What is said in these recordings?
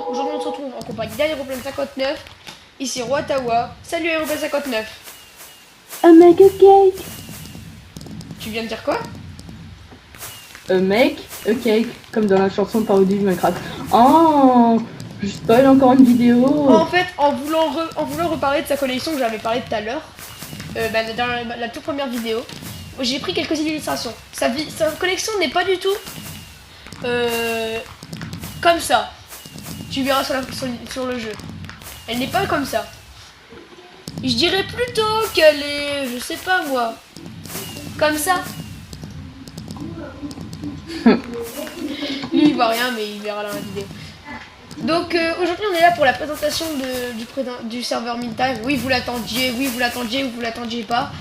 Aujourd'hui on se retrouve en compagnie d'Aéroplane 59, ici Roatawa. Salut Aéroplane 59. Make a cake. Tu viens de dire quoi? Make a cake, comme dans la chanson parodie de Minecraft. Oh, je spoil encore une vidéo. En fait, en voulant reparler de sa connexion que j'avais parlé tout à l'heure, dans la toute première vidéo, j'ai pris quelques illustrations. Sa connexion n'est pas du tout comme ça. Tu verras sur le jeu. Elle n'est pas comme ça. Je dirais plutôt qu'elle est, je sais pas moi, comme ça. Lui il voit rien mais il verra dans la vidéo. Donc aujourd'hui on est là pour la présentation du serveur Meantime. Oui vous l'attendiez, oui vous l'attendiez ou vous l'attendiez pas.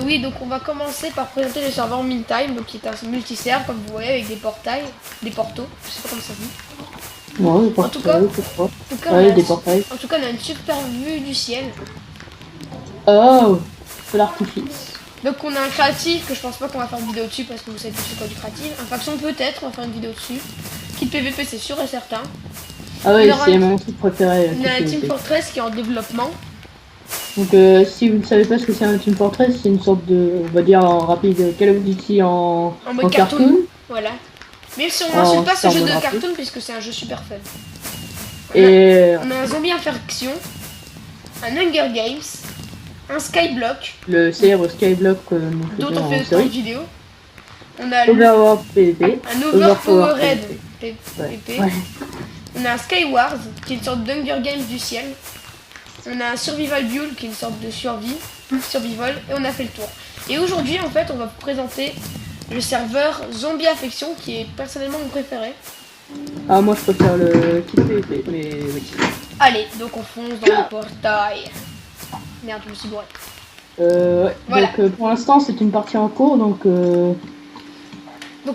Oui donc on va commencer par présenter le serveur Meantime, donc qui est un multiserve comme vous voyez avec des portails, des portaux, je sais pas comment ça dit. Ouais, En tout cas, des portails. En tout cas on a une super vue du ciel. Oh, c'est l'artifice. Donc on a un créatif que je pense pas qu'on va faire une vidéo dessus parce que vous savez tous c'est quoi du créatif. Un faction peut-être, on va faire une vidéo dessus. Kit PVP c'est sûr et certain. Ah ouais, c'est mon truc préféré. On a un Team Fortress qui est en développement. Donc si vous ne savez pas ce que c'est un Team Fortress, c'est une sorte de, on va dire en rapide, Call of Duty en mode cartoon. Voilà. Même si on n'insulte pas ce jeu de cartoon puisque c'est un jeu super fun. On a un zombie infection, un Hunger Games, un Skyblock. Le célèbre Skyblock dont on fait autant de vidéos. On a Overworld PvP. Un Overpowered PvP. Ouais. On a un Skywars qui est une sorte d'Hunger Games du ciel. On a un Survival Build qui est une sorte de survival et on a fait le tour. Et aujourd'hui en fait on va vous présenter le serveur Zombie Infection qui est personnellement mon préféré. Ah moi je préfère le kit PvP mais oui. Allez donc on fonce dans le portail. Merde je me suis bourré. Ouais. Voilà. Donc pour l'instant c'est une partie en cours donc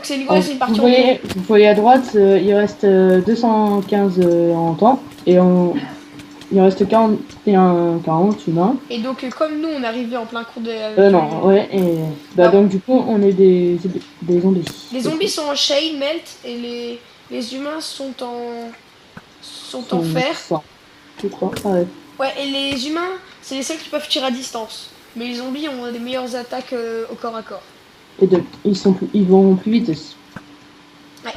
c'est une partie en cours. Vous voyez à droite il reste 215 en temps et il reste 40 humains. Et donc comme nous on est arrivé en plein cours de... non, ouais, et donc du coup on est des zombies. Les zombies sont en shade, melt, et les humains sont en fer. Je crois, ouais. Ouais, et les humains, c'est les seuls qui peuvent tirer à distance. Mais les zombies ont des meilleures attaques au corps à corps. Et ils vont plus vite aussi. Ouais.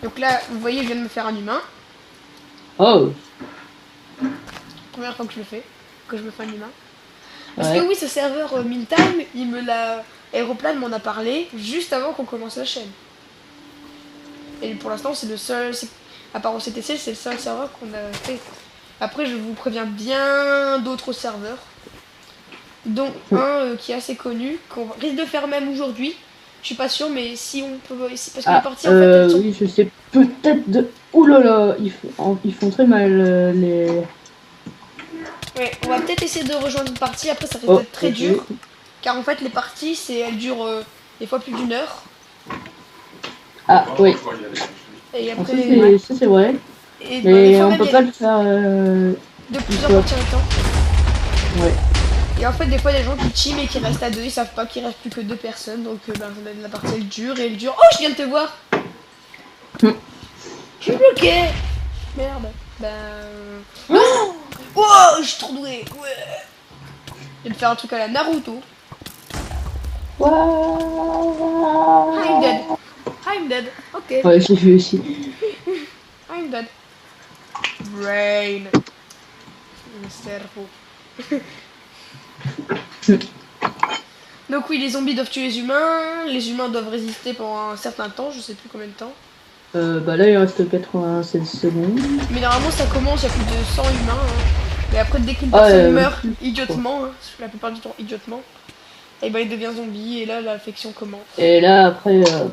Donc là, vous voyez, je viens de me faire un humain. Oh. Première fois que je me fais un humain. Parce que oui, ce serveur Meantime, Aéroplane m'en a parlé juste avant qu'on commence la chaîne. Et pour l'instant, c'est le seul, à part OCTC, c'est le seul serveur qu'on a fait. Après, je vous préviens bien d'autres serveurs. Dont un qui est assez connu, qu'on risque de faire même aujourd'hui. Je suis pas sûre, mais si on peut... Parce que les parties, en fait, oui, je sais peut-être de... Ouh là là, ils font très mal les... Ouais, on va peut-être essayer de rejoindre une partie, après ça risque d'être très dur. Car en fait, les parties, elles durent des fois plus d'1 heure. Ah, oui. Et après... Ça c'est vrai. Et mais on peut pas le faire... de plusieurs parties en même temps. Ouais. Et en fait, des fois, il y a des gens qui team et qui restent à 2, ils savent pas qu'il reste plus que 2 personnes. Donc, la partie elle dure et elle dure. Oh, je viens de te voir! Je suis bloqué! Merde. Oh, je suis trop doué! Ouais! Je vais te faire un truc à la Naruto. I'm dead. I'm dead. Ok. Ouais, j'ai vu aussi. I'm dead. Brain. Le cerveau. Donc oui, les zombies doivent tuer les humains doivent résister pendant un certain temps, je sais plus combien de temps. Là il reste 96 secondes. Mais normalement ça commence, il y a plus de 100 humains. Et après dès qu'une personne meurt idiotement, la plupart du temps idiotement, et il devient zombie et là l'infection commence. Et là après, ça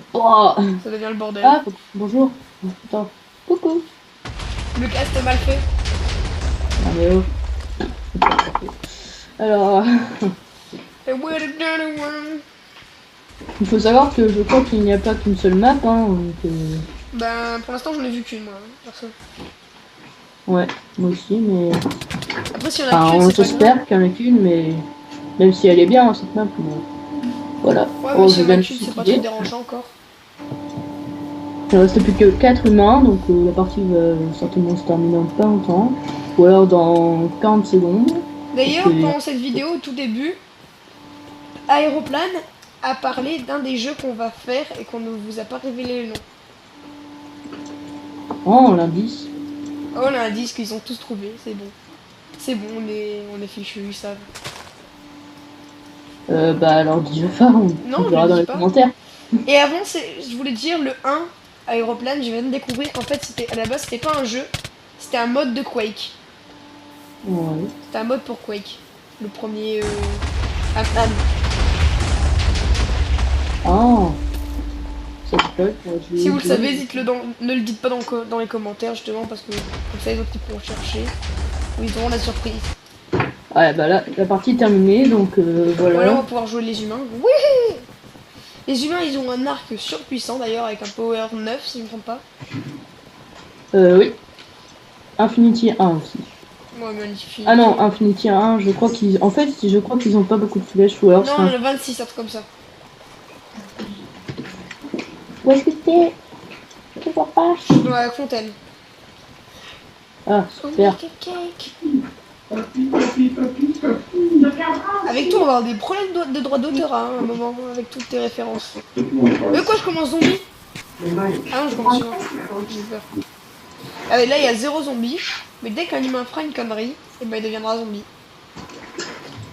devient le bordel. Ah, bonjour. Attends. Coucou. Le cast est mal fait. Ah mais oh. Alors... il faut savoir que je crois qu'il n'y a pas qu'une seule map, hein, donc... pour l'instant j'en ai vu qu'une, moi, perso. Ouais, moi aussi, mais... Après si y en a qu'une, j'espère qu'il y en a qu'une, mais... Même si elle est bien, cette map, mais... Voilà. Ouais, mais si y en a qu'une, c'est pas trop dérangeant encore. Il ne reste plus que 4 humains, donc la partie va certainement se terminer en pas longtemps. Ou alors dans 40 secondes. D'ailleurs, pendant cette vidéo, au tout début, Aéroplane a parlé d'un des jeux qu'on va faire et qu'on ne vous a pas révélé le nom. Oh, l'indice. Oh, on a un disque qu'ils ont tous trouvé, c'est bon. C'est bon, on est fichus, ils savent. Bah alors dis-le pas, on verra dans les commentaires. Et avant, je voulais dire le 1, Aéroplane, je viens de découvrir qu'en fait, à la base, c'était pas un jeu, c'était un mode de Quake. Ouais. C'était un mode pour Quake. Le premier... Ant-Man. Oh. Si vous le savez, dites-le ne le dites pas dans les commentaires, justement, parce que comme ça, les autres, ils pourront chercher. Ou ils auront la surprise. Ouais, bah là, la partie est terminée, donc voilà. Voilà, on va pouvoir jouer les humains. Oui. Les humains, ils ont un arc surpuissant, d'ailleurs, avec un power 9, si je ne me trompe pas. Oui. Infinity 1 aussi. Ouais, magnifique. Ah non, Infinity 1, je crois qu'ils... En fait, je crois qu'ils ont pas beaucoup de flèches, ou alors... Non, on a 26, un truc comme ça. Où est-ce que t'es? Je vois pas. Dans la fontaine. Ah, super. Avec toi, on va avoir des problèmes de droit d'auteur à un moment, avec toutes tes références. Mais quoi, je commence zombie? Ah non, je commence sur j'ai peur. Ah, là, il y a 0 zombie, mais dès qu'un humain fera une connerie, et ben, il deviendra zombie.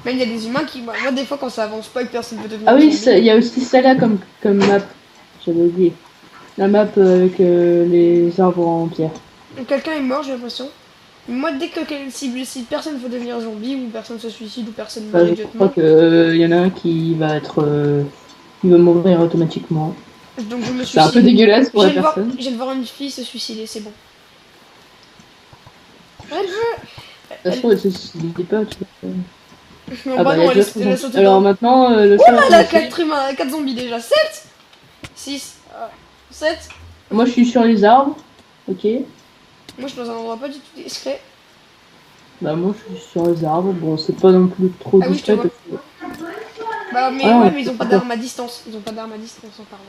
Même il y a des humains qui... Moi, des fois, quand ça avance pas et que personne peut devenir zombie... Ah oui, il y a aussi celle-là comme map. J'avais oublié. La map avec les arbres en pierre. Quelqu'un est mort, j'ai l'impression. Moi, dès que si personne veut devenir zombie, ou personne se suicide, ou personne meurt immédiatement... Je crois qu'il y en a un qui va être... il va mourir automatiquement. Donc je me suis... C'est un peu dégueulasse pour la personne. Je viens de voir une fille se suicider, c'est bon. Elle veut... De toute façon, elle se suicidait pas, tu vois. Non, bah non, elle a sauté. Alors maintenant, le seul... Oh là, 4 humains, 4 zombies déjà. 7 6 7. Moi, je suis sur les arbres. Ok. Moi, je suis dans un endroit pas du tout discret. Bah, moi, je suis sur les arbres. Bon, c'est pas non plus trop discret. Oui, bah, mais ouais, mais ils ont pas d'armes à distance. Ils ont pas d'armes à distance en parlant.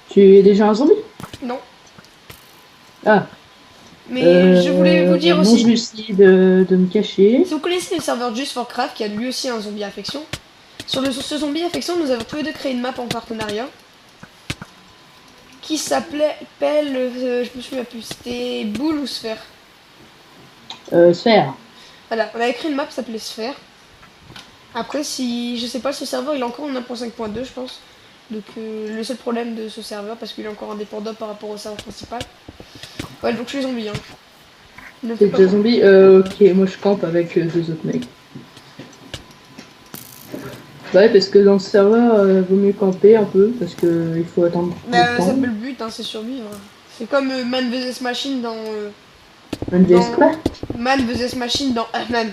Tu es déjà un zombie? Non. Ah. Mais je voulais vous dire aussi. Je vais essayer de me cacher. Si vous connaissez le serveur Just for Craft, qui a lui aussi un zombie affection. Sur ce zombie affection, nous avons tous les deux créé une map en partenariat. Qui s'appelait, je me souviens plus, c'était boule ou sphère? Sphère. Voilà, on avait créé une map qui s'appelait Sphère. Après, si je sais pas, ce serveur il est encore en 1.5.2, je pense. Donc le seul problème de ce serveur, parce qu'il est encore indépendant par rapport au serveur principal. Ouais, donc je suis zombie. Hein. C'est des zombies. Ok, moi je campe avec 2 autres mecs. Ouais, parce que dans ce serveur, vaut mieux camper un peu, parce que il faut attendre. Bah, ça peut le but, hein, c'est survivre. C'est comme Man vs Machine dans. Man vs quoi? Man vs Machine dans Man.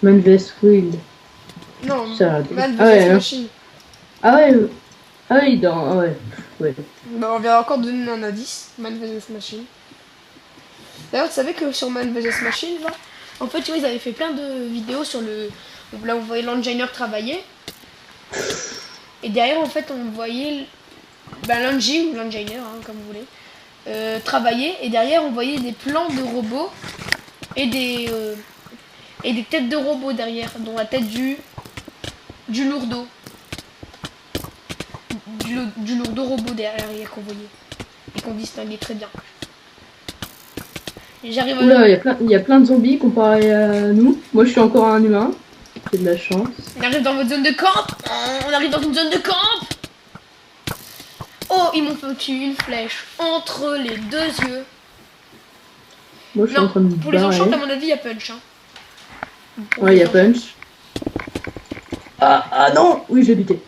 Man vs Wild. Non, Man vs Machine. Ah ouais, ah oui, dans. Ah ouais. Ouais. Bah, on vient encore donner un indice. Man vs Machine. D'ailleurs, tu savais que sur Man vs Machine, là, en fait, tu vois, ils avaient fait plein de vidéos sur le. Là, on voyait l'engineer travailler. Et derrière, en fait, on voyait l'engie ou l'engineer, hein, comme vous voulez, travailler. Et derrière, on voyait des plans de robots et des têtes de robots derrière, dont la tête du lourdeau. Du lourdeau robot derrière qu'on voyait. Et qu'on distinguait très bien. Et j'arrive à... Oula, il y a plein de zombies comparé à nous. Moi, je suis encore un humain. C'est de la chance. On arrive dans votre zone de camp. On arrive dans une zone de camp. Oh, ils m'ont foutu une flèche entre les 2 yeux. Moi, je suis en train de pour les enchants, à mon avis, il y a punch. Hein. Ouais, il y a punch. Ah non. Oui, j'ai buté.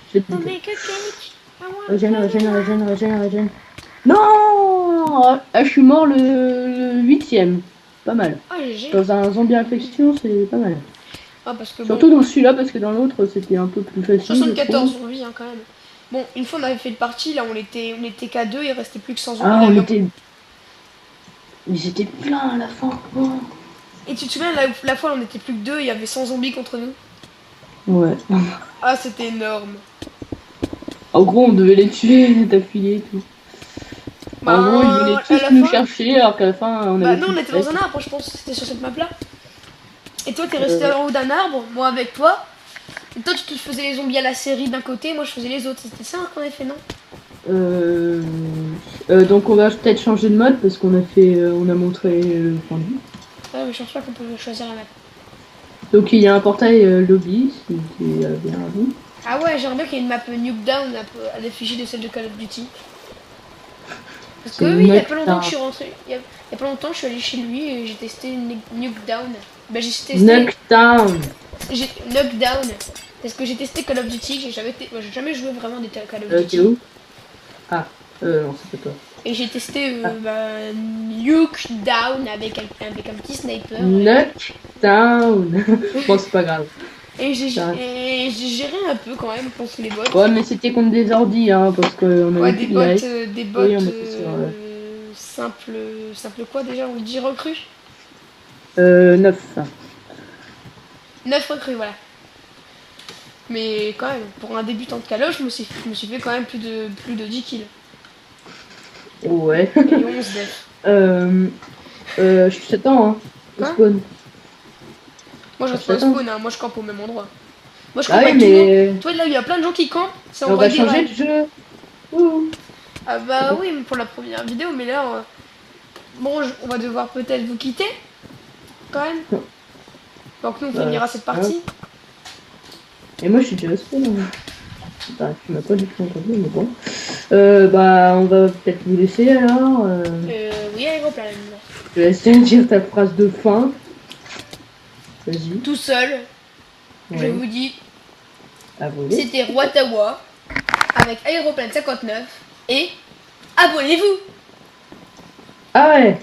Régène. Non. Ah, je suis mort le 8ème. Pas mal. Ah, GG. Dans un zombie infection, c'est pas mal. Ah, parce que surtout dans celui-là, parce que dans l'autre, c'était un peu plus facile. 74 zombies, hein, quand même. Bon, une fois on avait fait le parti, là on était qu'à 2, il restait plus que 100 zombies. Ah, on était... Mais j'étais plein à la fin. Oh. Et tu te souviens, la fois on était plus que 2, il y avait 100 zombies contre nous. Ouais. Ah, c'était énorme. En gros, on devait les tuer d'affilée et tout. Bah, En gros, ils venaient à tous la nous fin, chercher alors qu'à la fin, on bah avait non, plus on de était dans tête. un arbre, je pense, c'était sur cette map-là. Et toi, t'es resté Euh, en haut d'un arbre, moi avec toi. Et toi, tu te faisais les zombies à la série d'un côté, moi je faisais les autres. C'était ça qu'on avait fait, non? euh, donc on va peut-être changer de mode parce qu'on a fait, on a montré le point de vue. Ouais, mais je pense pas qu'on peut choisir la map. Donc il y a un portail lobby, si tu as bien vu. Ah ouais, j'aimerais bien qu'il y ait une map Nuke Down à l'effigie de celle de Call of Duty. Parce que C'est oui, il y a Nocturne. pas longtemps que je suis rentré. Il y a pas longtemps, je suis allé chez lui et j'ai testé Nuke Down. Bah j'ai testé Nocturne. Nuke Down. Parce que j'ai testé Call of Duty, moi, j'ai jamais joué vraiment des Call of T'es Duty. où? Ah, non, c'est pas toi. Et j'ai testé Nuke Down avec un petit sniper. Nocturne. Bon, c'est pas grave. Et j'ai Ça- géré un peu quand même contre les bots. Ouais, mais c'était contre des ordis, hein, parce qu'on Ouais, avait plus de live. des bots Oui, on était sur simple quoi déjà, on dit recrues. 9. 9 recrues, voilà. Mais quand même, pour un débutant de Call of, je me suis fait quand même plus de 10 kills. Ouais. Et 11 def. Je t'attends, hein, au Quoi? spawn. Moi je reste pas au spawn, hein, moi je campe au même endroit. Moi je campe Ah oui, avec tout le monde. mais Toi là, il y a plein de gens qui campent, ça on envoie va changer direct. de jeu. Ouh. Ah bah oui, mais pour la première vidéo, mais là, bon, on va devoir peut-être vous quitter, quand même. Donc nous on finira cette partie. Et moi, je suis déjà au spawn. Hein. Bah, tu m'as pas du tout entendu, mais bon. Bah, on va peut-être vous laisser alors. Oui, aéroplane. Je vais essayer de dire ta phrase de fin. Vas-y. Tout seul, je Ouais. vous dis, À voler. c'était Roi-Tawa avec Aéroplane 59 et abonnez-vous. Ah ouais.